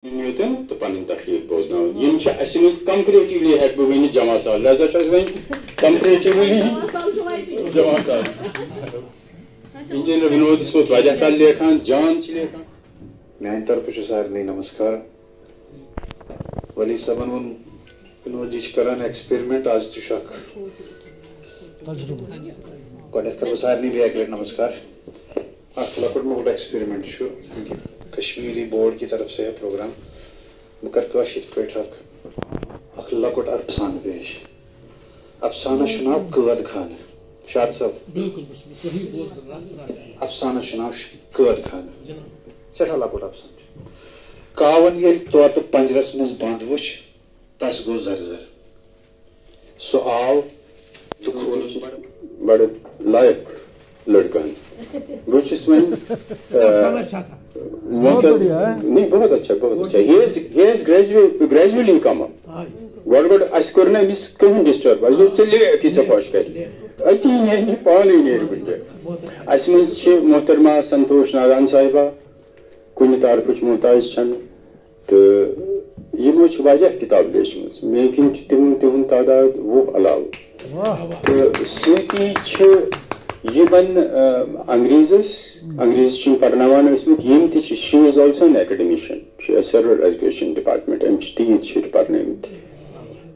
Newton to panin takhir bozna yim cha asimis comparatively had bu wini jama sal laza chas wini comparatively jama sal engineer vinod sot wajah kal lekhan jaan chi lekhan mein taraf se sarni namaskar wali sabanun vinod ji karan experiment az tushak kodes taraf sarni bi ekle namaskar akhlaqut mo experiment shu Kashmiri board کی طرف سے ہے programme مکرکا شیت پیٹھک اخلاقٹ افسانہ پیش افسانہ شناب قید خانہ شاد صاحب افسانہ شناب قید خانہ سٹھا لکٹ افسانہ کاون یل توت پنجرس مز بند وچ تس گو زرزر سو آو تو کھول بڑے لائق لڑکا ہے وہ چیز میں نہیں بہت اچھا he has gradually come up گۄڈٕ اَسہِ کوٚر نہٕ أمِس کٕہٕنۍ ڈِسٹٲرب اَسہِ دوٚپ ژٕ لیکھ یہِ ژےٚ خۄش کَرِ أتی نیرِ پانَے نیرِ وٕنکٮ۪ن اَسہِ منٛز چھِ محترمہ سنتوش ناگان صاحبہ کُنہِ طرفٕچ محتاج چھَنہٕ تہٕ یِمو چھِ واریاہ کِتاب لیچھمٕژ مےٚ کِنۍ چھِ تِہُنٛد تعداد 20 علاوٕ تہٕ سۭتی چھِ یِمن انگریزس چھِ پرناوان ٲسمٕتۍ یِم تہِ چھِ she is also an academician she is served education department أمۍ چھِ تیٖتۍ شُرۍ پرنٲومٕتۍ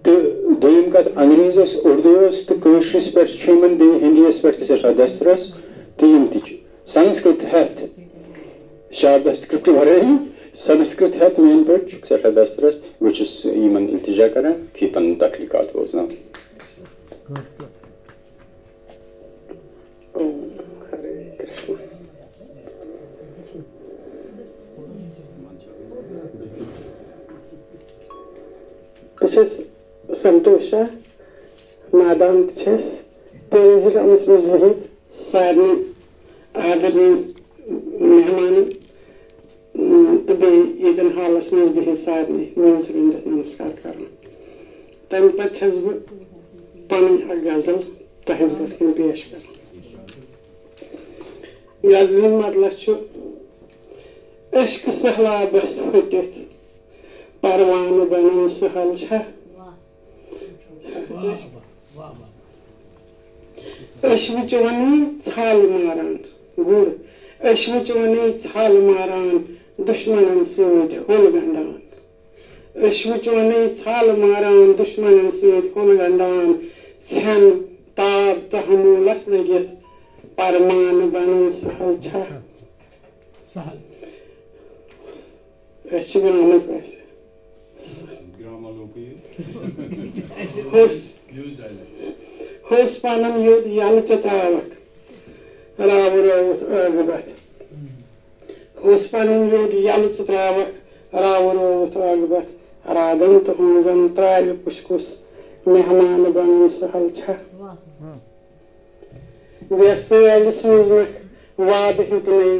تہٕ دوٚیِم کتھ انگریزس اردوٗوس تہٕ کٲشرِس پٮ۪ٹھ چھُ یِمن بیٚیہِ ہِندیَس پٮ۪ٹھ تہِ سٮ۪ٹھاہ دسترس تہٕ یِم تہِ چھِ سنسکرت ہٮ۪تھ شاردا سکرپٹ ورٲے سنسکرت ہٮ۪تھ میٛانہِ پٲٹھۍ چھُکھ سٮ۪ٹھاہ دسترس بہٕ چھُس یِمن التجا کران کہِ یہِ پنٕنۍ تخلیقات بوزناوان بہٕ چھَس سنتوشا نادان تہِ چھَس پٲنٛژِ منٛز بِہِتھ سارنٕے آدرنی مہمانن تہٕ بیٚیہِ ییٚتٮ۪ن حالس منٛز بِہِتھ سارنٕے وٲنٛس رٔنِتھ نمسکار کران تَمہِ پتہٕ چھَس بہٕ پنٕنۍ اکھ غزل تُہنٛدِ برٛونٛٹھ کَنۍ پیش کران غزلہِ ہُنٛد مطلب چھُ عشقہٕ سہلابس پھٔٹِتھ پروانہٕ بنُن سہل چھا ٲشوٕ چونے ژھال ماران گُر ٲشوٕ چونے ژھال ماران دُشمنن سۭتۍ ہُل گنڈان ٲشوٕ چونے ژھال ماران دُشمنن سۭتۍ ہُل گنڈان ژھٮ۪ن تاب تحموٗلس لٔگِتھ پرمانہٕ بنُن سہل چھا أسۍ چھِ گرٛامٕکۍ ویسے ہوٚس پنُن یوٚد یلہٕ ژٕ تراوکھ راوٕ رٲوُتھ ٲگہٕ بتھ ہوٚس پنُن یوٚد یلہٕ ژٕ تراوکھ راوٕ رٲوُتھ ٲگہٕ بتھ رادن تُہنٛزن ترٛالہِ کُس مہمانہٕ بنُن سہل چھا ویسٲلۍ سوٗزمکھ وادٕ ہیٚتنَے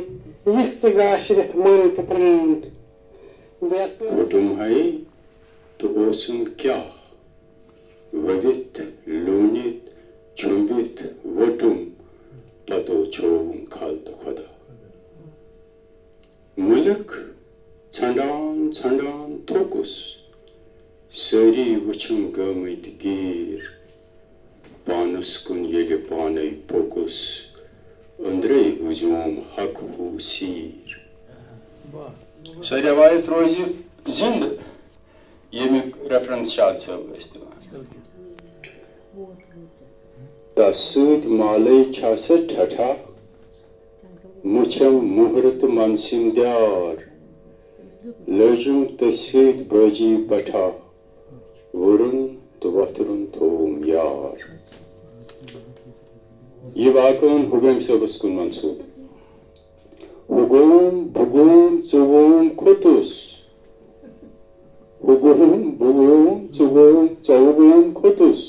یِکھ ژٕ گاشرِتھ من تہٕ پرٛان وٹُم ہے تہٕ اوسُم کیٛاہ ؤوِتھ لوٗنِتھ چھُمبِتھ وٹُم پتو چھووُم کھل تہٕ خۄدا مُلک ژھنڈان ژھنڈان تھوٚکُس سٲری وٕچھُم گٲمٕتۍ گیٖر پانس کُن ییٚلہِ پانے پوٚکُس أنٛدرَے وٕزوم حق ہوٗ سیٖر سۄ رٮ۪وایت روزِ زِندٕ ییٚمیُک ریفرنس شاد صٲب ٲسۍ دِوان تس سۭتۍ مالے چھا سۄ ٹھٹھا مُچھم مُہرٕ تہٕ منسِم دیار لٲجِم تٔتھۍ سۭتۍ بٲجی بٹھا وُرُن تہٕ وۄتھرُن تھووُم یار یہِ واقعن حُبیٖم صٲبس کُن منسوٗب ہُہ گوم بہٕ گوم ژٕ ووم کھوٚتُس ہُہ گوم بہٕ ووم ژٕ ووم ژوٚ ووم کھوٚتُس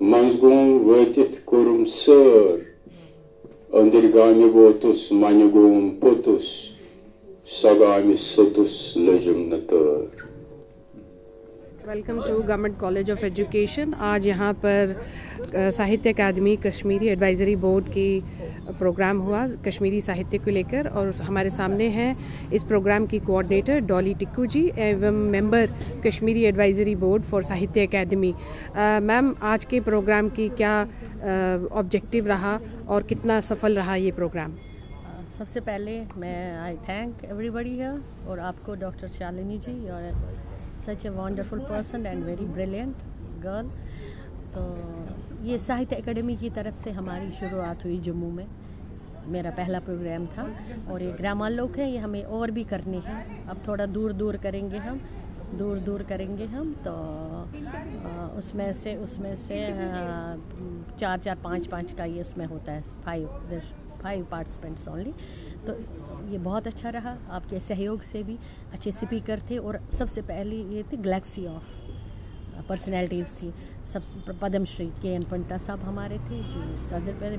منٛز گوم وٲتِتھ کوٚرُم سٲر أنٛدٕرۍ گامہِ ووتُس منہِ گوم پوٚتُس سۄ گامہِ سوٚتُس لٔجِم نہٕ تٲر welcome to government college of education. आज यहाँ पर साहित्य अकादमी कश्मीरी एडवाइज़री बोर्ड की प्रोग्राम हुआ कश्मीरी साहित्य को लेकर, और हमारे सामने हैं इस प्रोग्राम की कोऑर्डिनेटर डॉली टिक्कू जी एवं member Kashmiri advisory board for साहित्य अकादमी। मैम, आज के प्रोग्राम की क्या ऑब्जेक्टिव रहा और कितना सफल रहा ये प्रोग्राम? सबसे पहले मैं आई थैंक एवरीबडी हियर, और आपको डॉक्टर शालिनी जी, और such a wonderful person and very brilliant girl. तो ये साहित्य एकेडमी की तरफ से हमारी शुरुआत हुई जम्मू में, मेरा पहला प्रोग्राम था, और ये ग्रामीण लोग हैं, ये हमें और भी करने हैं। अब थोड़ा दूर दूर करेंगे हम, तो उसमें से 4-4, 5-5 का ये इसमें होता है, 5 पार्टिसिपेंट्स ओनली। तो ये बहुत अच्छा रहा, आपके सहयोग से भी अच्छे स्पीकर थे, और सबसे पहले ये थी गैलेक्सी ऑफ पर्सनैलिटीज़ थी। सबसे पद्मश्री KN पंडिता साहब हमारे थे, जो सदर पर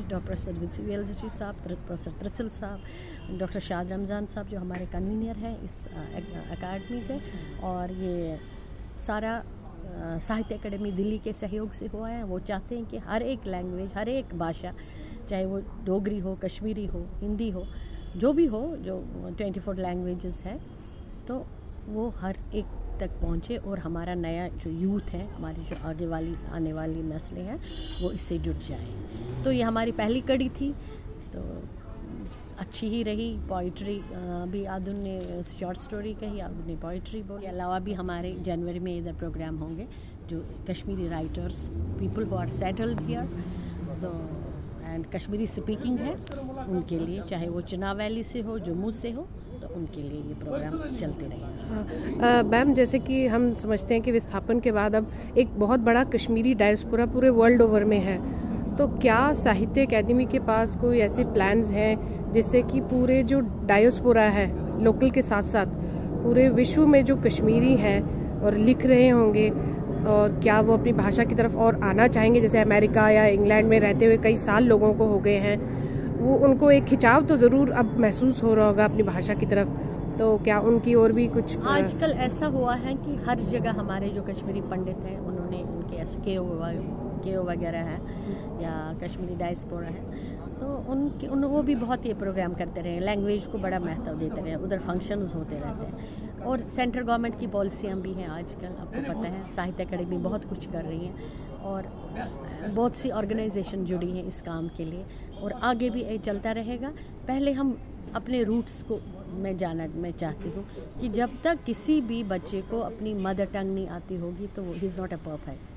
डॉक्टर BL ज़ची साहब, प्रोफेसर त्रिसल साहब, डॉक्टर शाद रमज़ान साहब जो हमारे कन्वीनर हैं इस अकादमी के, और ये सारा साहित्य एकेडमी दिल्ली के सहयोग से हुआ है। वो चाहते हैं कि हर एक लैंग्वेज, हर एक भाषा, चाहे वो डोगरी हो, कश्मीरी हो, हिंदी हो, जो भी हो, जो 24 लैंग्वेजेस है, तो वो हर एक तक पहुँचे, और हमारा नया जो यूथ है, हमारी जो आने वाली नस्लें हैं, वो इससे जुड़ जाए। तो ये हमारी पहली कड़ी थी, तो अच्छी ही रही। पोइट्री भी आदुन ने शॉर्ट स्टोरी कही, आदुन ने पोइट्री बोली। इसके अलावा भी हमारे जनवरी में इधर प्रोग्राम होंगे, जो Kashmiri writers, people who are settled here, तो एंड कश्मीरी स्पीकिंग है उनके लिए, चाहे वो चनाब वैली से हो, जम्मू से हो, तो उनके लिए ये प्रोग्राम चलते रहेंगे। मैम, जैसे कि हम समझते हैं कि विस्थापन के बाद अब एक बहुत बड़ा कश्मीरी डायस्पोरा पूरे वर्ल्ड ओवर में है, तो क्या साहित्य अकादमी के पास कोई ऐसे प्लान्स हैं जिससे कि पूरे जो डायस्पोरा है लोकल के साथ साथ पूरे विश्व में जो कश्मीरी हैं और लिख रहे होंगे, और क्या वो अपनी भाषा की तरफ और आना चाहेंगे? जैसे अमेरिका या इंग्लैंड में रहते हुए कई साल लोगों को हो गए हैं, वो उनको एक खिंचाव तो ज़रूर अब महसूस हो रहा होगा अपनी भाषा की तरफ, तो क्या उनकी और भी कुछ? आजकल ऐसा हुआ है कि हर जगह हमारे जो कश्मीरी पंडित हैं, उन्होंने उनके KO वगैरह हैं या कश्मीरी डायस्पोरा है, तो वो भी बहुत ये प्रोग्राम करते रहे, लैंग्वेज को बड़ा महत्व देते रहे, उधर फंक्शंस होते रहते हैं। और सेंट्रल गवर्नमेंट की पॉलिसियाँ भी हैं आजकल, आपको पता है, साहित्य अकादमी बहुत कुछ कर रही हैं, और बहुत सी ऑर्गेनाइजेशन जुड़ी हैं इस काम के लिए, और आगे भी ये चलता रहेगा। पहले हम अपने रूट्स को मैं चाहती हूँ कि जब तक किसी भी बच्चे को अपनी मदर टंग नहीं आती होगी, तो he is not a perfect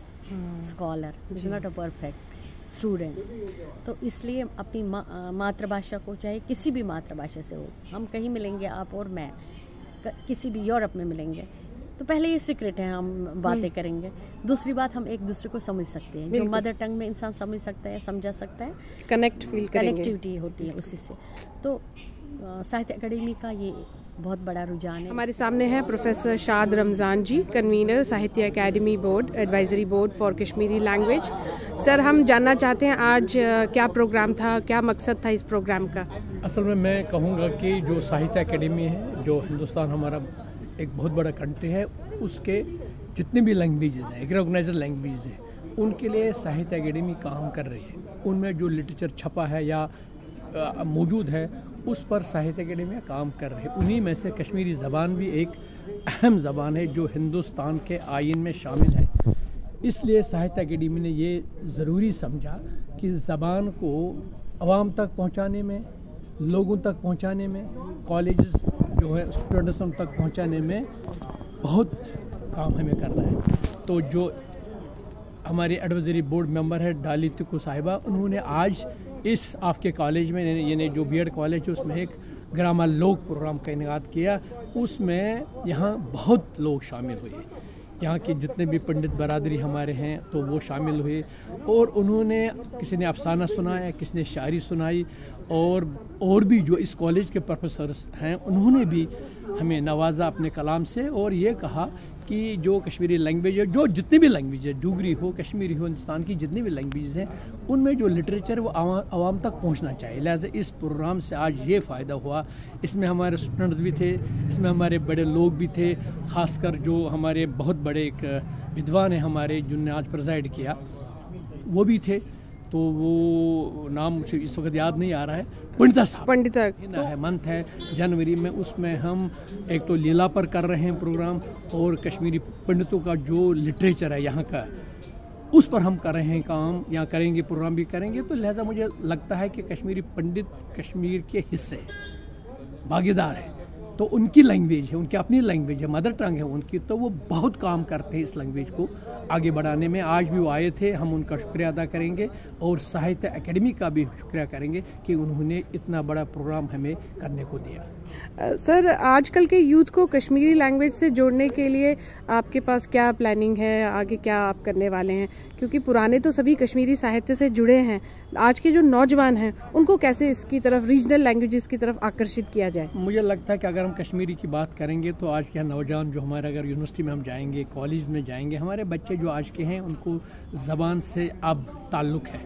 scholar, he is not a perfect student. तो इसलिए अपनी मातृभाषा को, चाहे किसी भी मातृभाषा से हो, हम कहीं मिलेंगे, आप और मैं किसी भी यूरोप में मिलेंगे, तो पहले ये सीक्रेट है, हम बातें करेंगे। दूसरी बात, हम एक दूसरे को समझ सकते हैं, जो मदर टंग में इंसान समझ सकता है, समझा सकता है, कनेक्टिविटी होती है उसी से। तो साहित्य अकादमी का ये बहुत बड़ा रुझान है। हमारे सामने है प्रोफेसर शाद Ramzan ji, convener Sahitya Akademi board, advisory board for Kashmiri language. Sir, हम जानना चाहते हैं आज क्या प्रोग्राम था, क्या मकसद था इस प्रोग्राम का? असल में मैं कहूँगा कि जो साहित्य अकादमी है, जो हिंदुस्तान हमारा एक बहुत बड़ा कंट्री है, उसके जितने भी लैंग्वेजेस हैं, रिकॉग्नाइज्ड लैंग्वेज हैं, उनके लिए साहित्य अकादमी काम कर रही है। उनमें जो लिटरेचर छपा है या मौजूद है, उस पर साहित्य अकादमी काम कर रही है। उन्हीं में से कश्मीरी ज़बान भी एक अहम ज़बान है जो हिंदुस्तान के आइन में शामिल है। इसलिए साहित्य अकादमी ने ये ज़रूरी समझा कि ज़बान को आवाम तक पहुँचाने में, लोगों तक पहुँचाने में, कॉलेजेस जो है स्टूडेंट्स तक पहुँचाने में बहुत काम हमें करना है। तो जो हमारे एडवाइजरी बोर्ड मेंबर है डॉली टिक्कू साहिबा, उन्होंने आज इस आपके कॉलेज में, यानी जो BED कॉलेज है, उसमें एक ग्रामीण लोक प्रोग्राम का इनेकाद किया। उसमें यहाँ बहुत लोग शामिल हुए, यहाँ के जितने भी पंडित बरादरी हमारे हैं, तो वो शामिल हुए, और उन्होंने, किसी ने अफसाना सुनाया, किसी ने शायरी सुनाई, और भी जो इस कॉलेज के प्रोफेसर्स हैं, उन्होंने भी हमें नवाजा अपने कलाम से, और ये कहा कि जो कश्मीरी लैंग्वेज है, जो जितनी भी लैंग्वेज है, डोगरी हो, कश्मीरी हो, हिंदुस्तान की जितनी भी लैंग्वेज हैं, उनमें जो लिटरेचर वो आवाम तक पहुंचना चाहिए। लिहाजा इस प्रोग्राम से आज ये फ़ायदा हुआ। इसमें हमारे स्टूडेंट्स भी थे, इसमें हमारे बड़े लोग भी थे, ख़ासकर जो हमारे बहुत बड़े एक विद्वान हैं हमारे, जिनने आज प्रेजाइड किया, वो भी थे। तो वो नाम मुझे इस वक्त याद नहीं आ रहा है, पंडिता साहब, पंडिता है मंथ है जनवरी में, उसमें हम एक तो लीला पर कर रहे हैं प्रोग्राम, और कश्मीरी पंडितों का जो लिटरेचर है यहाँ का, उस पर हम कर रहे हैं काम, या करेंगे, प्रोग्राम भी करेंगे। तो लिहाजा मुझे लगता है कि कश्मीरी पंडित कश्मीर के हिस्से भागीदार है, तो उनकी लैंग्वेज है, उनकी अपनी लैंग्वेज है, मदर टंग है उनकी, तो वो बहुत काम करते हैं इस लैंग्वेज को आगे बढ़ाने में। आज भी वो आए थे, हम उनका शुक्रिया अदा करेंगे, और साहित्य अकेडमी का भी शुक्रिया करेंगे कि उन्होंने इतना बड़ा प्रोग्राम हमें करने को दिया। सर, आजकल के यूथ को कश्मीरी लैंग्वेज से जोड़ने के लिए आपके पास क्या प्लानिंग है, आगे क्या आप करने वाले हैं? क्योंकि पुराने तो सभी कश्मीरी साहित्य से जुड़े हैं, आज के जो नौजवान हैं उनको कैसे इसकी तरफ, रीजनल लैंग्वेजेस की तरफ आकर्षित किया जाए? मुझे लगता है कि अगर हम कश्मीरी की बात करेंगे तो आज के नौजवान जो हमारे, अगर यूनिवर्सिटी में हम जाएंगे, कॉलेज में जाएंगे, हमारे बच्चे जो आज के हैं उनको ज़बान से अब ताल्लुक़ है,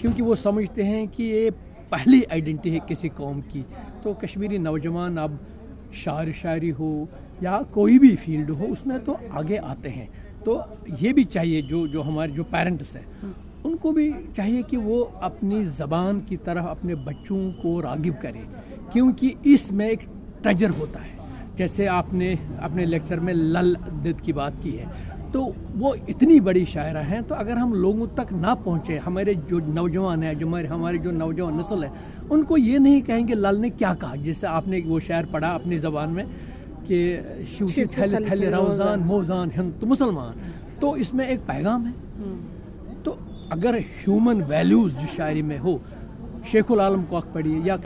क्योंकि वो समझते हैं कि ये पहली आइडेंटिटी है किसी कौम की। तो कश्मीरी नौजवान अब शायरी हो या कोई भी फील्ड हो, उसमें तो आगे आते हैं। तो ये भी चाहिए, जो हमारे जो पेरेंट्स हैं उनको भी चाहिए कि वो अपनी ज़बान की तरफ अपने बच्चों को रागिब करें, क्योंकि इसमें एक ट्रेजर होता है। जैसे आपने अपने लेक्चर में लल दद की बात की है, तो वो इतनी बड़ी शायरा हैं, तो अगर हम लोगों तक ना पहुँचे, हमारे जो नौजवान हैं, जो हमारे जो नौजवान नस्ल है, उनको ये नहीं कहेंगे लल ने क्या कहा। जैसे आपने वो शायर पढ़ा अपनी ज़बान में कि शूटी थल थल रोज़ान मोजान हिंद तो मुसलमान, तो इसमें एक पैगाम है। तो अगर ह्यूमन वैल्यूज़ जो शायरी में हो, शेखुल आलम को पढ़िए या